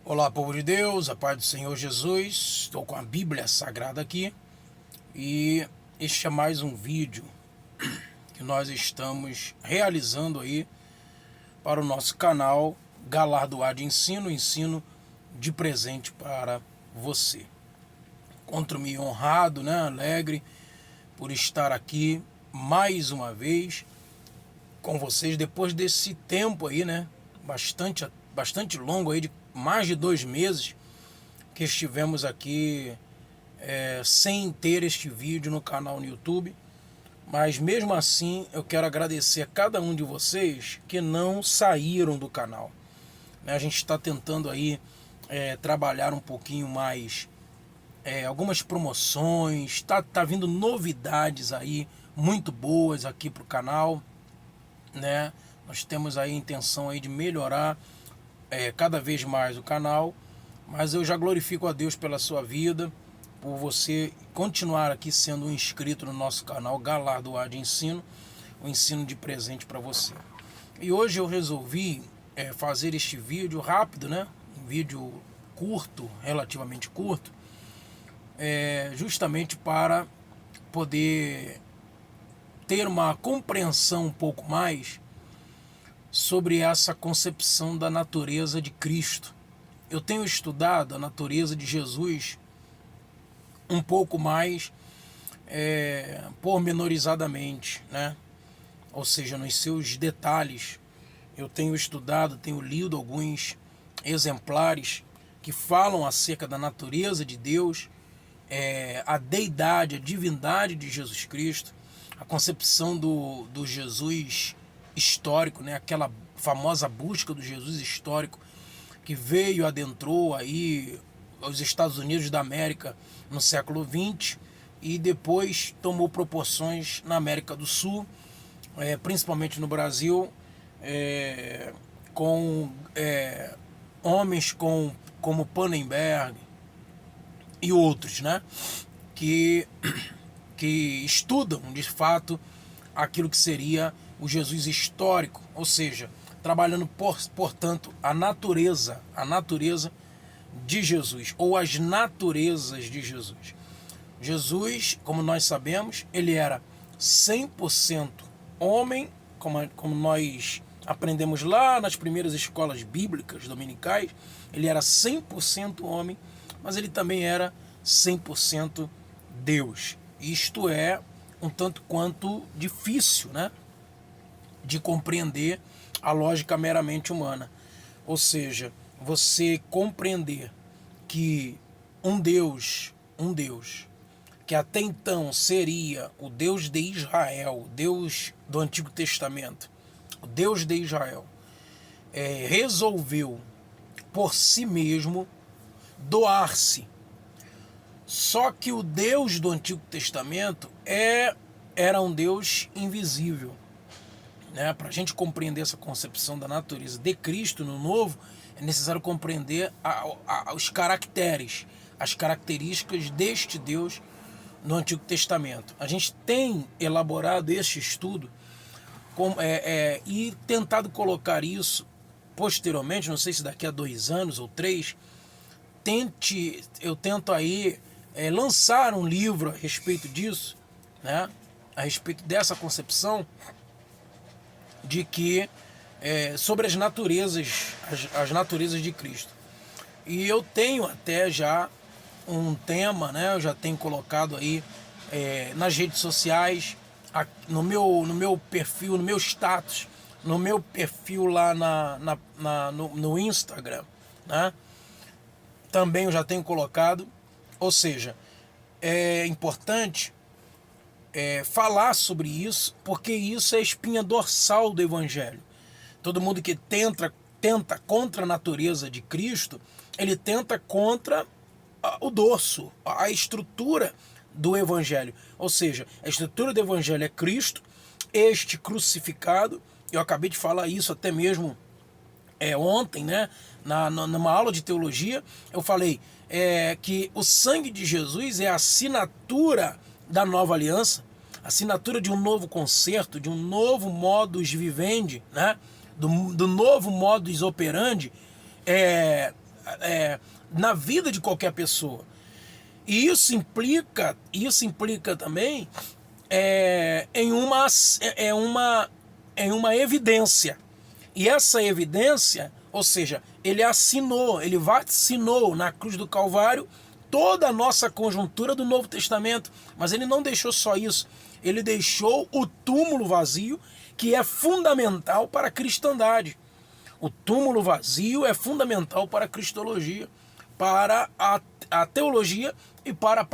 Olá, povo de Deus, a paz do Senhor Jesus. Estou com a Bíblia Sagrada aqui e este é mais um vídeo que nós estamos realizando aí para o nosso canal Galardoar de Ensino, ensino de presente para você. Encontro-me honrado, alegre por estar aqui mais uma vez com vocês depois desse tempo aí, bastante longo aí, de mais de 2 meses que estivemos aqui sem ter este vídeo no canal no YouTube. Mas mesmo assim eu quero agradecer a cada um de vocês que não saíram do canal. A gente está tentando aí trabalhar um pouquinho mais algumas promoções, tá vindo novidades aí muito boas aqui pro canal, né? Nós temos aí a intenção aí de melhorar cada vez mais o canal, mas eu já glorifico a Deus pela sua vida, por você continuar aqui sendo um inscrito no nosso canal Galardoar de Ensino, um ensino de presente para você. E hoje eu resolvi fazer este vídeo rápido, um vídeo curto, relativamente curto, justamente para poder ter uma compreensão um pouco mais sobre essa concepção da natureza de Cristo. Eu tenho estudado a natureza de Jesus um pouco mais pormenorizadamente, ou seja, nos seus detalhes. Eu tenho estudado, tenho lido alguns exemplares que falam acerca da natureza de Deus, a deidade, a divindade de Jesus Cristo, a concepção do Jesus histórico, aquela famosa busca do Jesus histórico que veio, adentrou aí os Estados Unidos da América no século XX e depois tomou proporções na América do Sul, principalmente no Brasil, com homens como Pannenberg e outros, que estudam de fato aquilo que seria o Jesus histórico, ou seja, trabalhando portanto a natureza de Jesus, ou as naturezas de Jesus. Jesus, como nós sabemos, ele era 100% homem, como nós aprendemos lá nas primeiras escolas bíblicas dominicais, ele era 100% homem, mas ele também era 100% Deus. Isto é um tanto quanto difícil, de compreender a lógica meramente humana. Ou seja, você compreender que um Deus, que até então seria o Deus de Israel, o Deus do Antigo Testamento, o Deus de Israel, resolveu por si mesmo doar-se. Só que o Deus do Antigo Testamento era um Deus invisível. Para a gente compreender essa concepção da natureza de Cristo no Novo, é necessário compreender os caracteres, as características deste Deus no Antigo Testamento. A gente tem elaborado este estudo e tentado colocar isso posteriormente, não sei se daqui a 2 anos ou 3, eu tento aí lançar um livro a respeito disso, a respeito dessa concepção de que sobre as naturezas de Cristo. E eu tenho até já um tema, eu já tenho colocado aí nas redes sociais, no meu perfil, no meu status, no meu perfil lá no Instagram, também eu já tenho colocado. Ou seja, é importante falar sobre isso, porque isso é a espinha dorsal do Evangelho. Todo mundo que tenta contra a natureza de Cristo, ele tenta contra o dorso, a estrutura do Evangelho. Ou seja, a estrutura do Evangelho é Cristo, este crucificado. Eu acabei de falar isso até mesmo ontem, numa aula de teologia. Eu falei que o sangue de Jesus é a assinatura da nova aliança, assinatura de um novo concerto, de um novo modus vivendi, do novo modus operandi na vida de qualquer pessoa. E isso implica também em uma evidência. E essa evidência, ou seja, ele vacinou na cruz do Calvário toda a nossa conjuntura do Novo Testamento. Mas ele não deixou só isso. Ele deixou o túmulo vazio, que é fundamental para a cristandade. O túmulo vazio é fundamental para a cristologia, para a teologia e para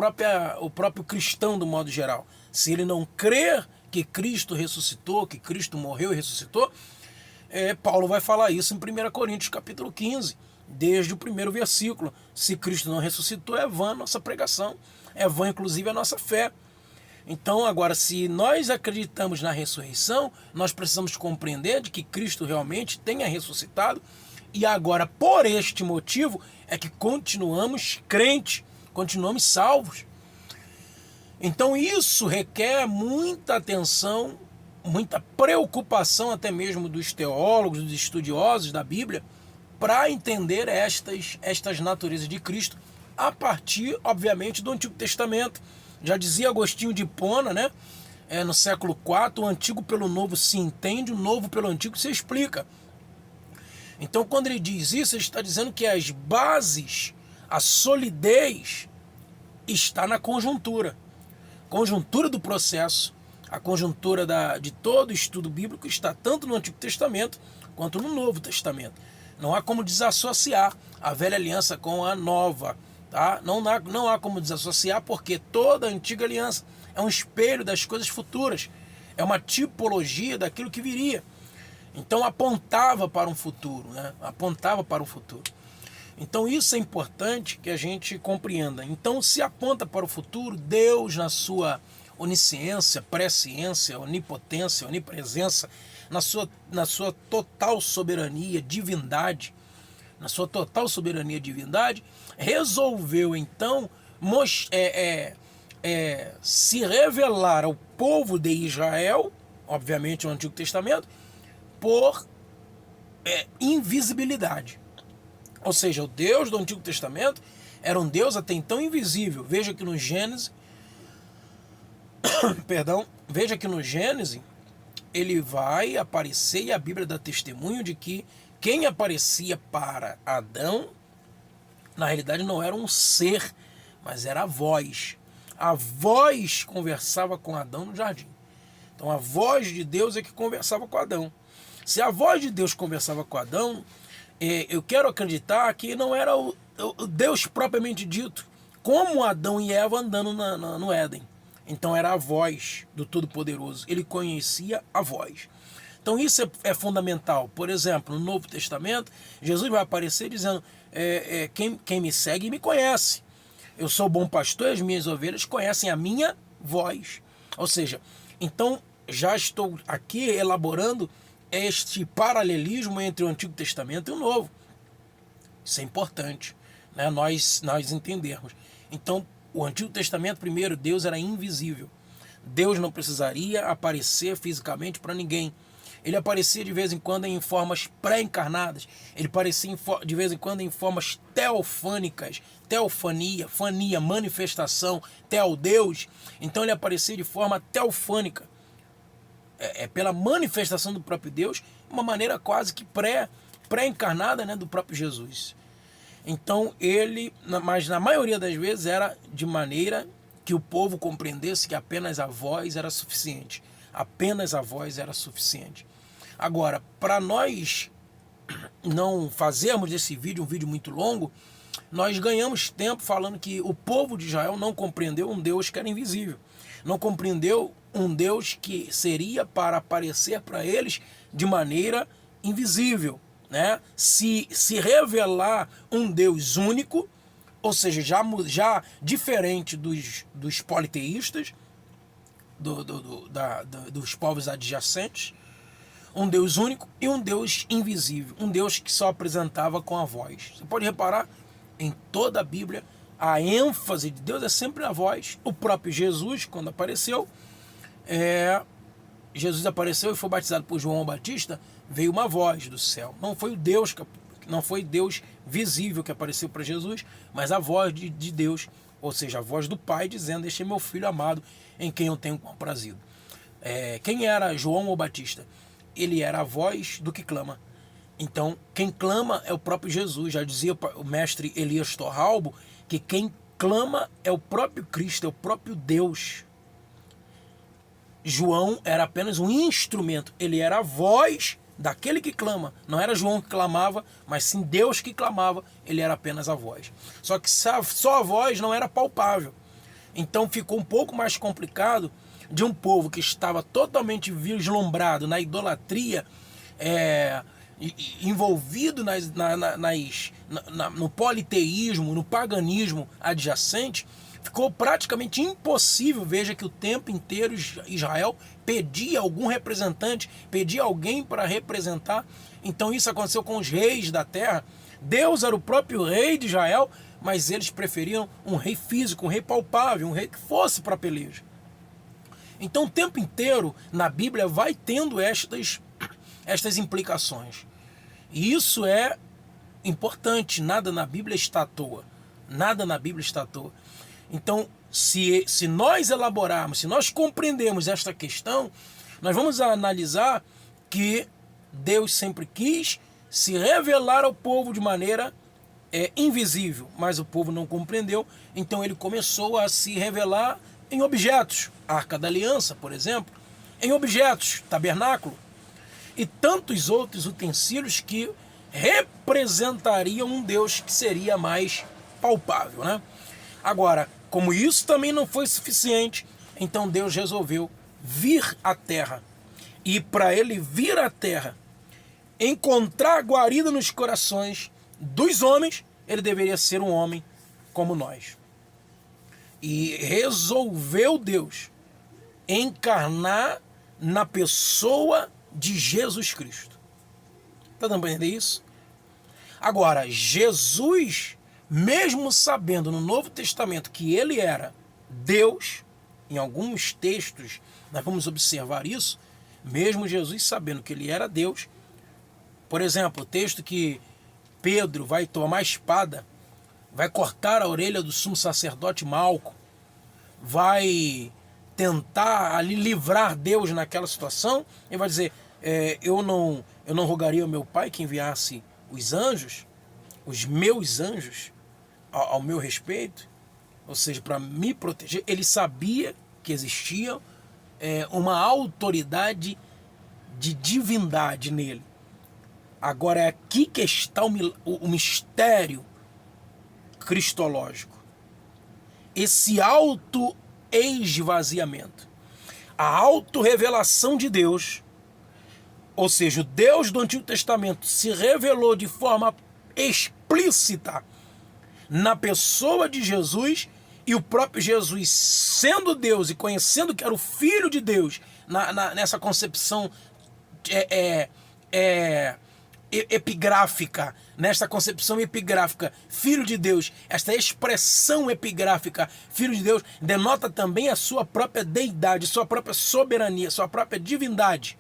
o próprio cristão do modo geral. Se ele não crer que Cristo ressuscitou, que Cristo morreu e ressuscitou, Paulo vai falar isso em 1 Coríntios capítulo 15, desde o primeiro versículo. Se Cristo não ressuscitou, é vã a nossa pregação, é vã inclusive a nossa fé. Então, agora, se nós acreditamos na ressurreição, nós precisamos compreender de que Cristo realmente tenha ressuscitado, e agora, por este motivo, é que continuamos crentes, continuamos salvos. Então, isso requer muita atenção, muita preocupação até mesmo dos teólogos, dos estudiosos da Bíblia, para entender estas naturezas de Cristo, a partir, obviamente, do Antigo Testamento. Já dizia Agostinho de Hipona, né? No século IV, o antigo pelo novo se entende, o novo pelo antigo se explica. Então, quando ele diz isso, ele está dizendo que as bases, a solidez, está na conjuntura. Conjuntura do processo, a conjuntura de todo estudo bíblico está tanto no Antigo Testamento quanto no Novo Testamento. Não há como desassociar a velha aliança com a nova. Tá? Não há como desassociar, porque toda a antiga aliança é um espelho das coisas futuras, é uma tipologia daquilo que viria. Então apontava para um futuro, né? Apontava para um futuro. Então isso é importante que a gente compreenda. Então, se aponta para o futuro, Deus, na sua onisciência, presciência, onipotência, onipresença, na sua total soberania, divindade, resolveu então se revelar ao povo de Israel, obviamente no Antigo Testamento, por invisibilidade. Ou seja, o Deus do Antigo Testamento era um Deus até então invisível. Veja que no Gênesis, ele vai aparecer, e a Bíblia dá testemunho de que quem aparecia para Adão, na realidade não era um ser, mas era a voz. A voz conversava com Adão no jardim. Então a voz de Deus é que conversava com Adão. Se a voz de Deus conversava com Adão, eu quero acreditar que não era o Deus propriamente dito, como Adão e Eva andando no Éden. Então era a voz do Todo-Poderoso. Ele conhecia a voz. Então isso é fundamental. Por exemplo, no Novo Testamento, Jesus vai aparecer dizendo, quem me segue me conhece. Eu sou o bom pastor e as minhas ovelhas conhecem a minha voz. Ou seja, então já estou aqui elaborando este paralelismo entre o Antigo Testamento e o Novo. Isso é importante, né? Nós entendermos. Então, o Antigo Testamento, primeiro, Deus era invisível. Deus não precisaria aparecer fisicamente para ninguém. Ele aparecia de vez em quando em formas pré-encarnadas. Ele aparecia de vez em quando em formas teofânicas. Teofania, fania, manifestação, teodeus. Então ele aparecia de forma teofânica. Pela manifestação do próprio Deus, uma maneira quase que pré-encarnada, né, do próprio Jesus. Então mas na maioria das vezes era de maneira que o povo compreendesse que apenas a voz era suficiente. Apenas a voz era suficiente. Agora, para nós não fazermos desse vídeo um vídeo muito longo, nós ganhamos tempo falando que o povo de Israel não compreendeu um Deus que era invisível. Não compreendeu um Deus que seria para aparecer para eles de maneira invisível, né? Se revelar um Deus único, ou seja, já diferente dos politeístas, dos povos adjacentes, um Deus único e um Deus invisível, um Deus que só apresentava com a voz. Você pode reparar, em toda a Bíblia, a ênfase de Deus é sempre a voz. O próprio Jesus, quando apareceu, Jesus apareceu e foi batizado por João Batista, veio uma voz do céu. Não foi o Deus Não foi Deus visível que apareceu para Jesus, mas a voz de Deus, ou seja, a voz do Pai dizendo: este é meu filho amado, em quem eu tenho comprazido. Quem era João o Batista? Ele era a voz do que clama. Então, quem clama é o próprio Jesus. Já dizia o mestre Elias Torralbo que quem clama é o próprio Cristo, é o próprio Deus. João era apenas um instrumento, ele era a voz daquele que clama. Não era João que clamava, mas sim Deus que clamava, ele era apenas a voz. Só que só a voz não era palpável. Então ficou um pouco mais complicado de um povo que estava totalmente vislumbrado na idolatria, envolvido no politeísmo, no paganismo adjacente. Ficou praticamente impossível. Veja que o tempo inteiro Israel pedia algum representante, pedia alguém para representar. Então isso aconteceu com os reis da terra. Deus era o próprio rei de Israel, mas eles preferiam um rei físico, um rei palpável, um rei que fosse para a peleja. Então o tempo inteiro na Bíblia vai tendo estas implicações. E isso é importante. Nada na Bíblia está à toa. Nada na Bíblia está à toa. Então, se nós elaborarmos, se nós compreendermos esta questão, nós vamos analisar que Deus sempre quis se revelar ao povo de maneira invisível, mas o povo não compreendeu, então ele começou a se revelar em objetos. A Arca da Aliança, por exemplo, em objetos, tabernáculo, e tantos outros utensílios que representariam um Deus que seria mais palpável, né? Agora, como isso também não foi suficiente, então Deus resolveu vir à terra. E para ele vir à terra, encontrar guarida nos corações dos homens, ele deveria ser um homem como nós. E resolveu Deus encarnar na pessoa de Jesus Cristo. Está dando para entender isso? Agora, Jesus, mesmo sabendo no Novo Testamento que ele era Deus, em alguns textos nós vamos observar isso, mesmo Jesus sabendo que ele era Deus. Por exemplo, o texto que Pedro vai tomar a espada, vai cortar a orelha do sumo sacerdote Malco, vai tentar ali livrar Deus naquela situação, e vai dizer, eu não rogaria ao meu Pai que enviasse os anjos, os meus anjos, ao meu respeito, ou seja, para me proteger. Ele sabia que existia uma autoridade de divindade nele. Agora é aqui que está o mistério cristológico. Esse auto-esvaziamento. A auto-revelação de Deus, ou seja, o Deus do Antigo Testamento se revelou de forma explícita na pessoa de Jesus, e o próprio Jesus, sendo Deus e conhecendo que era o Filho de Deus, nessa concepção epigráfica, nesta concepção epigráfica, Filho de Deus, esta expressão epigráfica, Filho de Deus, denota também a sua própria deidade, sua própria soberania, sua própria divindade.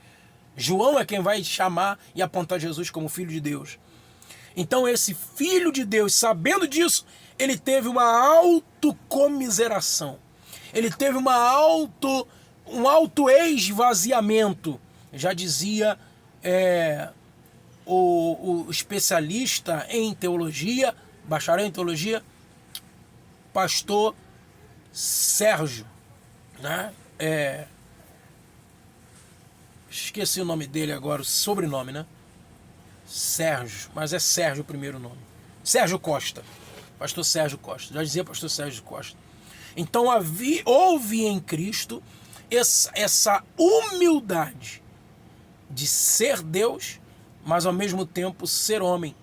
João é quem vai chamar e apontar Jesus como Filho de Deus. Então esse Filho de Deus, sabendo disso, ele teve uma autocomiseração. Ele teve um auto-esvaziamento. Já dizia o especialista em teologia, bacharel em teologia, pastor Sérgio, né? Esqueci o nome dele agora, o sobrenome, né? Sérgio, mas é Sérgio o primeiro nome. Sérgio Costa, pastor Sérgio Costa, já dizia pastor Sérgio Costa. Então houve em Cristo essa humildade de ser Deus, mas ao mesmo tempo ser homem.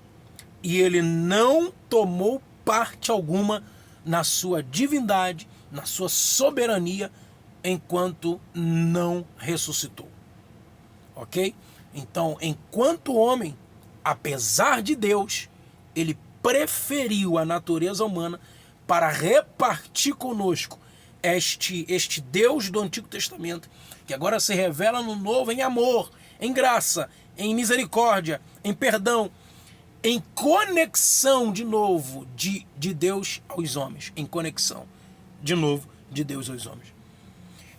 E ele não tomou parte alguma na sua divindade, na sua soberania, enquanto não ressuscitou. Ok? Então, enquanto homem, apesar de Deus, ele preferiu a natureza humana para repartir conosco este Deus do Antigo Testamento, que agora se revela no Novo em amor, em graça, em misericórdia, em perdão. em conexão de novo de Deus aos homens, em conexão de novo de Deus aos homens.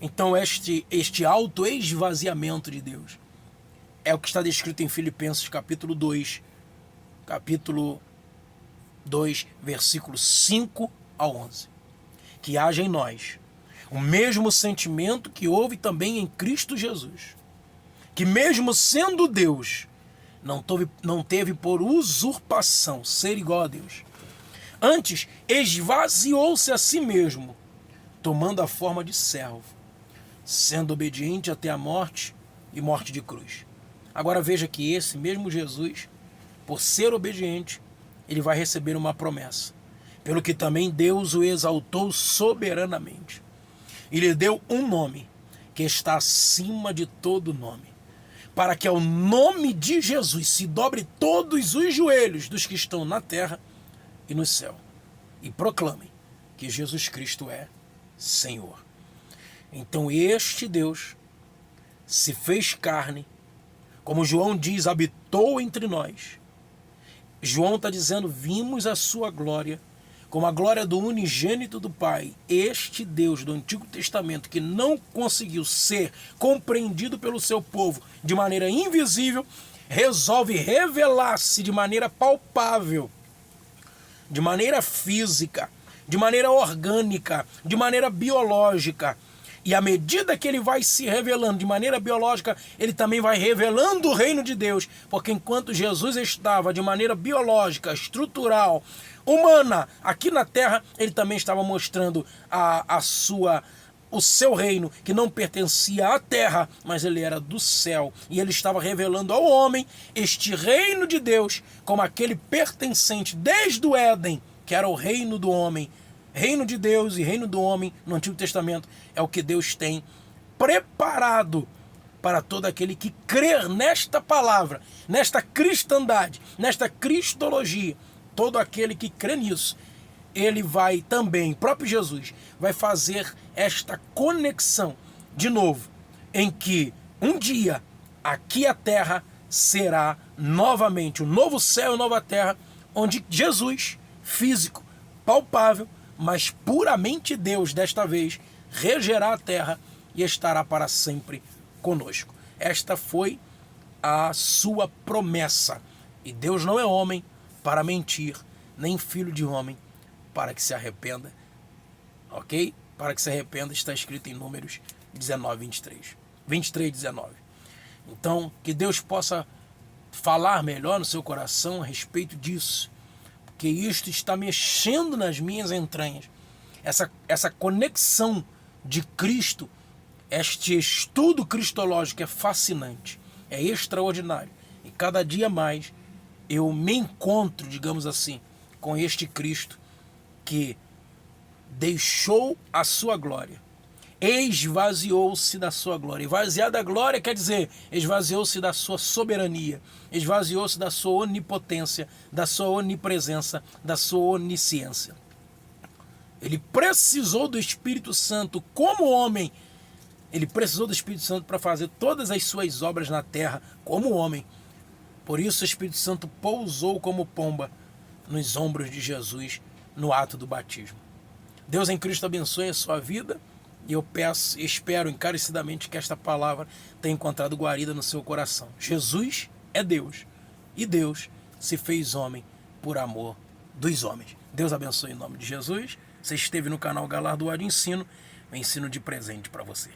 Então este auto-esvaziamento de Deus é o que está descrito em Filipenses capítulo 2, versículos 5 a 11. Que haja em nós o mesmo sentimento que houve também em Cristo Jesus, que mesmo sendo Deus, não teve por usurpação ser igual a Deus. Antes, esvaziou-se a si mesmo, tomando a forma de servo, sendo obediente até a morte e morte de cruz. Agora veja que esse mesmo Jesus, por ser obediente, ele vai receber uma promessa, pelo que também Deus o exaltou soberanamente. E lhe deu um nome, que está acima de todo nome, para que ao nome de Jesus se dobre todos os joelhos dos que estão na terra e no céu, e proclamem que Jesus Cristo é Senhor. Então este Deus se fez carne, como João diz, habitou entre nós. João está dizendo, vimos a sua glória, como a glória do unigênito do Pai. Este Deus do Antigo Testamento, que não conseguiu ser compreendido pelo seu povo de maneira invisível, resolve revelar-se de maneira palpável, de maneira física, de maneira orgânica, de maneira biológica. E à medida que ele vai se revelando de maneira biológica, ele também vai revelando o reino de Deus. Porque enquanto Jesus estava de maneira biológica, estrutural, humana, aqui na terra, ele também estava mostrando o seu reino, que não pertencia à terra, mas ele era do céu. E ele estava revelando ao homem este reino de Deus como aquele pertencente desde o Éden, que era o reino do homem. Reino de Deus e reino do homem no Antigo Testamento é o que Deus tem preparado para todo aquele que crer nesta palavra, nesta cristandade, nesta cristologia. Todo aquele que crê nisso, ele vai também, próprio Jesus, vai fazer esta conexão de novo, em que um dia aqui a terra será novamente um novo céu e nova terra, onde Jesus, físico, palpável, mas puramente Deus desta vez, regerá a terra e estará para sempre conosco. Esta foi a sua promessa. E Deus não é homem para mentir, nem filho de homem para que se arrependa. Ok? Para que se arrependa está escrito em Números 19, 23. 23, 19. Então, que Deus possa falar melhor no seu coração a respeito disso, porque isto está mexendo nas minhas entranhas. Essa conexão de Cristo, este estudo cristológico é fascinante, é extraordinário. E cada dia mais eu me encontro, digamos assim, com este Cristo que deixou a sua glória, esvaziou-se da sua glória. Esvaziar da glória quer dizer esvaziou-se da sua soberania, esvaziou-se da sua onipotência, da sua onipresença, da sua onisciência. Ele precisou do Espírito Santo como homem. Ele precisou do Espírito Santo para fazer todas as suas obras na terra como homem. Por isso o Espírito Santo pousou como pomba nos ombros de Jesus no ato do batismo. Deus em Cristo abençoe a sua vida. E eu espero encarecidamente que esta palavra tenha encontrado guarida no seu coração. Jesus é Deus. E Deus se fez homem por amor dos homens. Deus abençoe em nome de Jesus. Você esteve no canal Galardoado Ensino. Um ensino de presente para você.